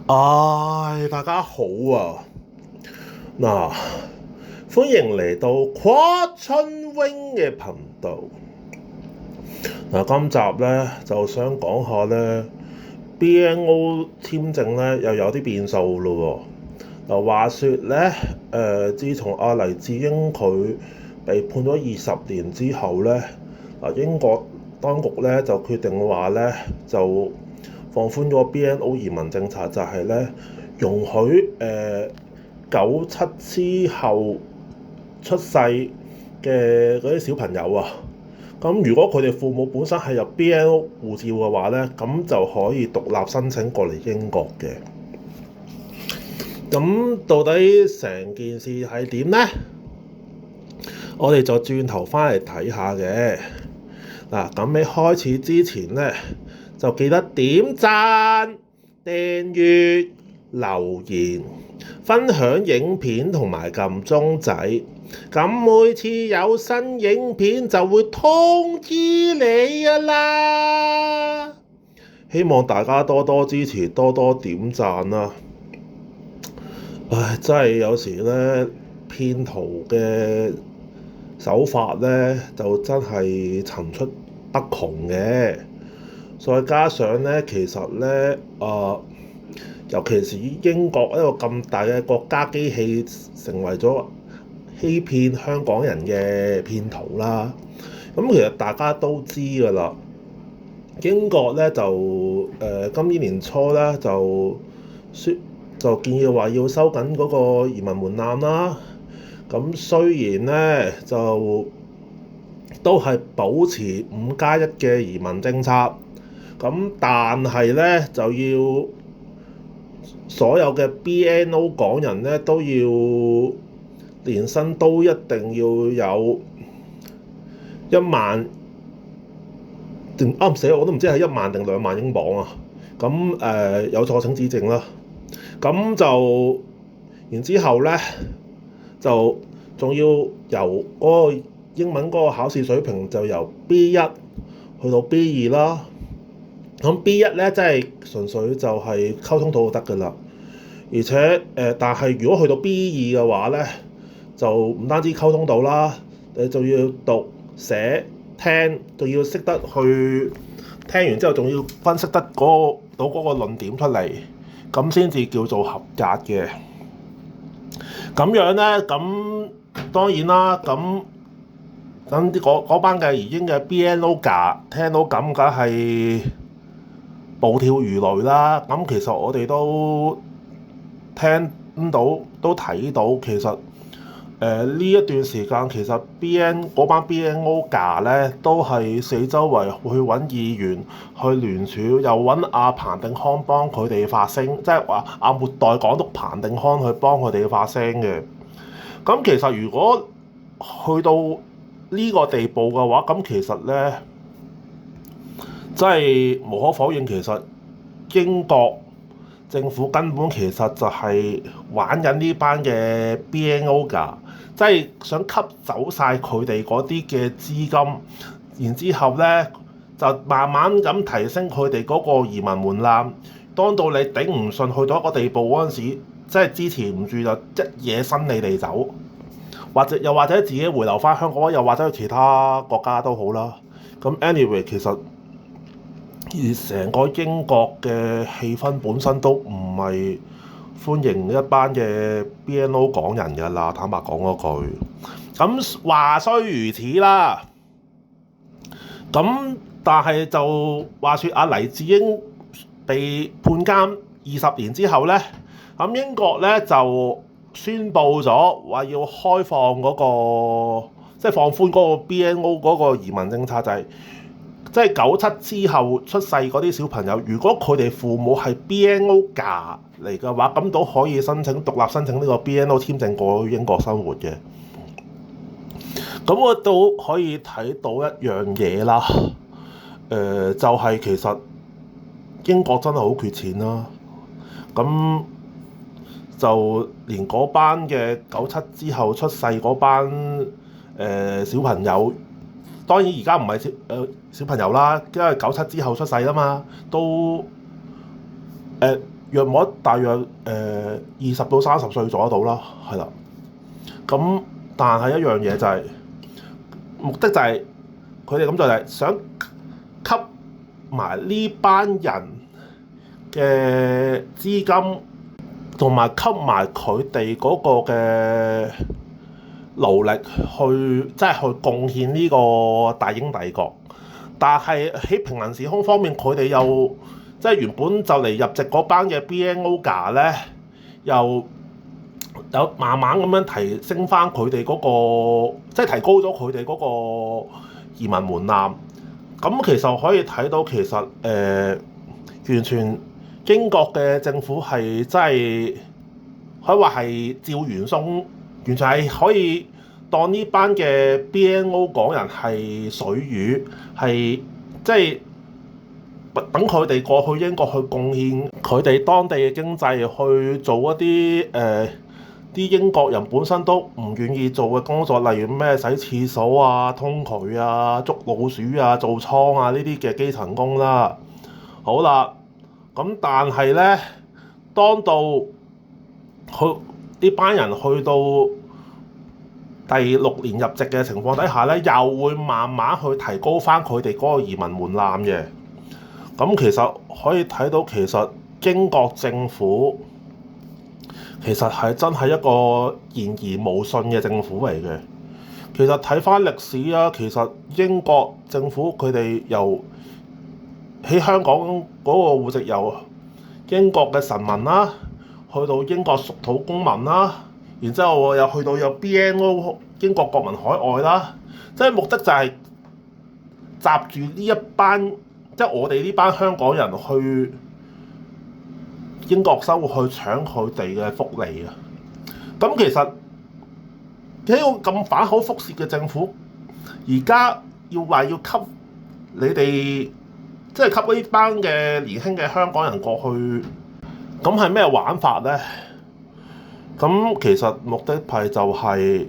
大家好啊！嗱，歡迎嚟到跨春 wing 嘅頻道。今集咧就想講下咧 BNO 簽證咧又有啲變數咯喎。話說咧，自從黎智英佢被判咗20年之後咧，英國當局咧就決定話咧就放寬咗 BNO 移民政策，就係咧容許97之後出世嘅嗰啲小朋友啊，咁如果佢哋父母本身係有 BNO 護照嘅話咧，咁就可以獨立申請過嚟英國嘅。咁到底成件事係點呢？我哋就轉頭翻嚟睇下嘅。咁喺開始之前咧，就記得點讚、訂閱、留言、分享影片同埋撳鐘仔。咁每次有新影片就會通知你㗎啦。希望大家多多支持，多多點讚啦。真係有時咧，騙徒嘅手法咧就真係層出不窮嘅。再加上咧，其實咧，尤其是英國一個咁大嘅國家機器，成為咗欺騙香港人嘅騙徒啦。咁其實大家都知㗎啦，英國咧就今年年初咧就建議話要收緊嗰個移民門檻啦。咁雖然咧就都係保持5+1嘅移民政策，咁但係咧就要所有嘅 BNO 港人咧都要年薪都一定要有1萬定唔死我都唔知係1萬定2萬英鎊啊。咁有錯請指正啦。咁就然之後咧，就仲要由嗰個英文嗰個考試水平就由 B1 去到 B2啦。咁 B1 咧真係純粹就係溝通到就得㗎啦。而且但係如果去到 B2 嘅話咧，就唔單止溝通到啦，你仲要讀寫聽，仲要識得去聽完之後，仲要分析得到嗰個論點出嚟。咁先至叫做合格嘅。咁樣咧，咁當然啦，咁嗰班嘅移英嘅 BNO 聽到咁，梗係暴跳如雷啦。咁其實我哋都聽到，都睇到，其實呢一段時間其實嗰班 BNO 咧都係四周圍去揾議員去聯署，又揾阿彭定康幫佢哋發聲，即係話阿末代港督彭定康去幫佢哋發聲嘅。咁其實如果去到呢個地步嘅話，咁其實咧真係無可否認，其實英國政府根本其實就係玩緊呢班嘅 BNO 即係想吸走晒佢哋嗰啲嘅資金，然之後咧就慢慢咁提升佢哋嗰個移民門檻。當到你頂唔順去到一個地步嗰陣時，即係支持唔住就一嘢伸你哋走，或者自己回流翻香港，又或者去其他國家都好啦。咁 anyway 其實而成個英國嘅氣氛本身都唔係歡迎一班嘅 BNO 港人㗎啦，坦白講嗰句。咁話雖如此啦，咁但係就話說黎智英被判監20年之後咧，咁英國咧就宣布咗話要開放嗰個，即係放寬嗰個 BNO 嗰個移民政策，就係即係97之後出世嗰啲小朋友，如果佢哋父母係 BNO 嚟嘅話，咁都可以獨立申請呢個 BNO 簽證過去英國生活嘅。咁我都可以睇到一樣嘢啦，就係其實英國真係好缺錢啦。咁就連嗰班嘅97之後出世嗰班小朋友，當然而家唔係小朋友啦，因為97之後出世啦嘛，都約莫大約20到30歲左右到啦，係啦。咁但係一樣嘢就係、目的就係佢哋咁就係想吸埋呢班人嘅資金，同埋吸埋佢哋嗰個嘅勞力去，即係去貢獻呢個大英帝國。但係喺平行時空方面，佢哋又即係原本就嚟入籍嗰班嘅 BNO 咧，又有慢慢咁樣提升翻佢哋嗰個，即係提高咗佢哋嗰個移民門檻。咁其實可以睇到，其實完全英國嘅政府係真係可以話係趙元鬆，完全係可以當呢班嘅 BNO 港人係水魚，係即係等佢哋過去英國去貢獻佢哋當地嘅經濟，去做一啲啲英國人本身都唔願意做嘅工作，例如咩洗廁所啊、通渠啊、捉老鼠啊、做倉啊呢啲嘅基層工啦。好啦，咁但係咧，當到去呢班人去到第6年入籍嘅情況底下咧，又會慢慢去提高翻佢哋嗰個移民門檻嘅。咁其實可以睇到，其實英國政府其實係真係一個言而無信嘅政府嚟嘅。其實睇翻歷史啊，其實英國政府佢哋由喺香港嗰個戶籍由英國嘅臣民啦，去到英國屬土公民啦，然之後又去到有 BNO 英國國民海外啦，即係目的就係集住呢一班，即係我哋呢班香港人去英國生活，去搶佢哋嘅福利啊！咁其實喺個咁反口覆舌嘅政府，而家要話要吸你哋，即係吸呢班嘅年輕嘅香港人過去，咁係咩玩法咧？咁其實目的係就係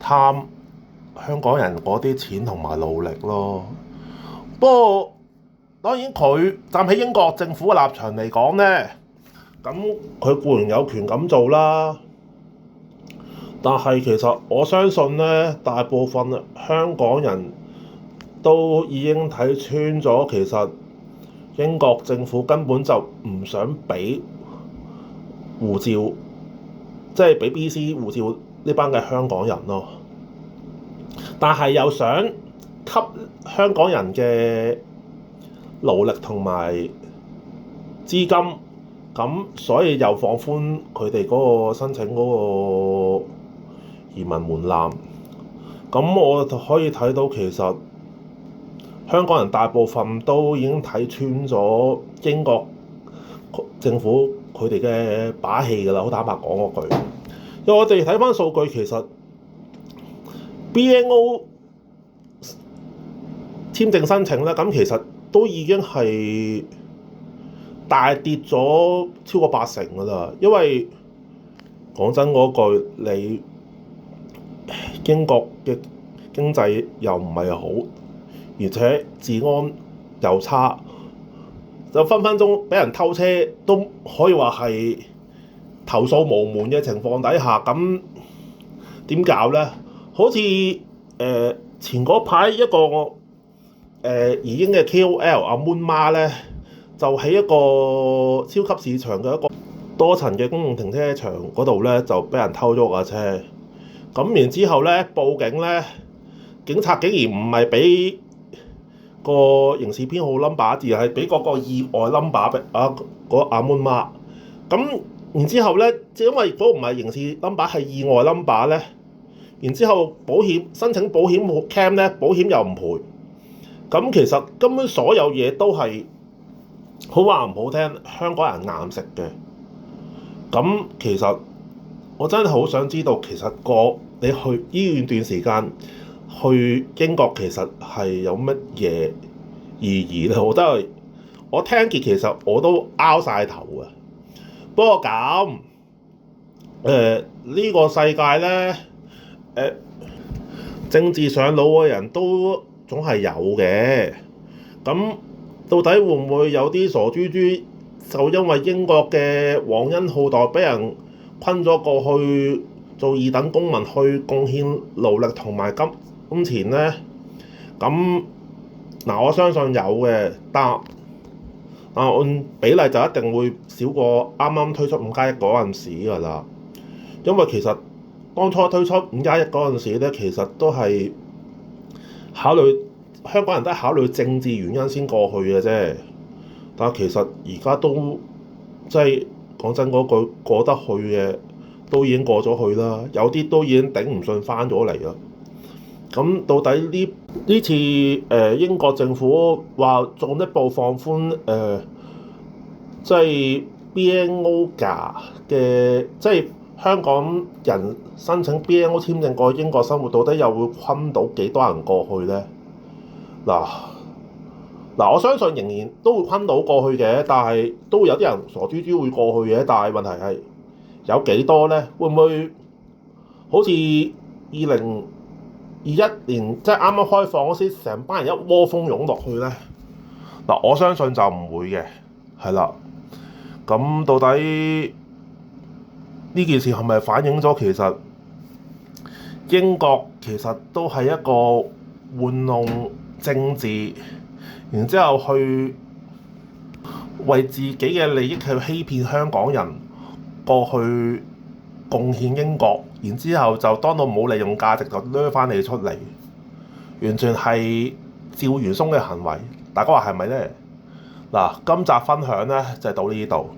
貪香港人嗰啲錢同埋努力咯。不過當然佢站喺英國政府嘅立場嚟講咧，咁佢固然有權咁做啦。但係其實我相信咧，大部分香港人都已經睇穿咗，其實英國政府根本就唔想俾護照，即係俾 BC 護照呢班嘅香港人咯。但係又想吸香港人嘅勞力同埋資金，咁所以又放寬佢哋嗰個申請嗰個移民門檻。咁我就可以睇到，其實香港人大部分都已經睇穿咗英國政府佢哋嘅把戲㗎啦。好坦白講嗰句，因為我哋睇翻數據，其實 BNO 簽證申請咧，咁其實都已經係大跌咗超過80%㗎啦。因為講真嗰句，你英國嘅經濟又唔係好，而且治安又差，就分分鐘俾人偷車，都可以話係投訴無門嘅情況底下，咁點搞咧？好似前嗰排一個已經嘅 KOL 阿 Moon 媽咧，就喺一個超級市場嘅一個多層嘅公共停車場嗰度咧，就俾人偷咗架車。咁然之後咧，報警咧，警察竟然唔係俾個刑事編號 number，而係俾嗰個意外 number 俾阿 Moon 媽。咁然之後咧，因為嗰個唔係刑事 number，係意外 number 咧。然之後保險申請保險 claim 咧，保險又唔賠。咁其實根本所有嘢都係好話唔好聽，香港人硬食嘅。咁其實我真係好想知道，其實你去呢段時間去英國，其實係有乜嘢意義咧？我聽見其實我都拗晒頭啊。不過咁呢個世界咧，政治上腦嘅人都總係有嘅。咁到底會唔會有啲傻豬豬就因為英國嘅皇恩浩蕩俾人昆咗過去做二等公民，去貢獻勞力同埋金錢呢？咁我相信有嘅，但按比例就一定會少過啱啱推出5+1嗰陣時㗎啦。因為其實當初推出5+1嗰陣時咧，其實都係考慮香港人都係考慮政治原因先過去嘅啫。但係其實而家都即係講真嗰句，過得去嘅都已經過咗去啦，有啲都已經頂唔順翻咗嚟啦。咁到底呢次英國政府話進一步放寬即係 BNO 嘅，即係香港人申請 BNO 簽證過去英國生活，到底又會昆到幾多人過去呢？我相信仍然都會昆到過去嘅，但係都會有啲人傻豬豬會過去嘅。但係問題係有幾多呢？會唔會好似2021年即係啱啱開放嗰時，成班人一窩蜂湧落去呢？我相信就唔會嘅，係啦。咁到底呢件事係咪反映咗其實英國其實都係一個玩弄政治，然之後去為自己嘅利益去欺騙香港人過去貢獻英國，然之後就當到冇利用價值就掠翻你出嚟，完全係趙元松嘅行為。大家話係咪呢？今集分享呢就到呢度。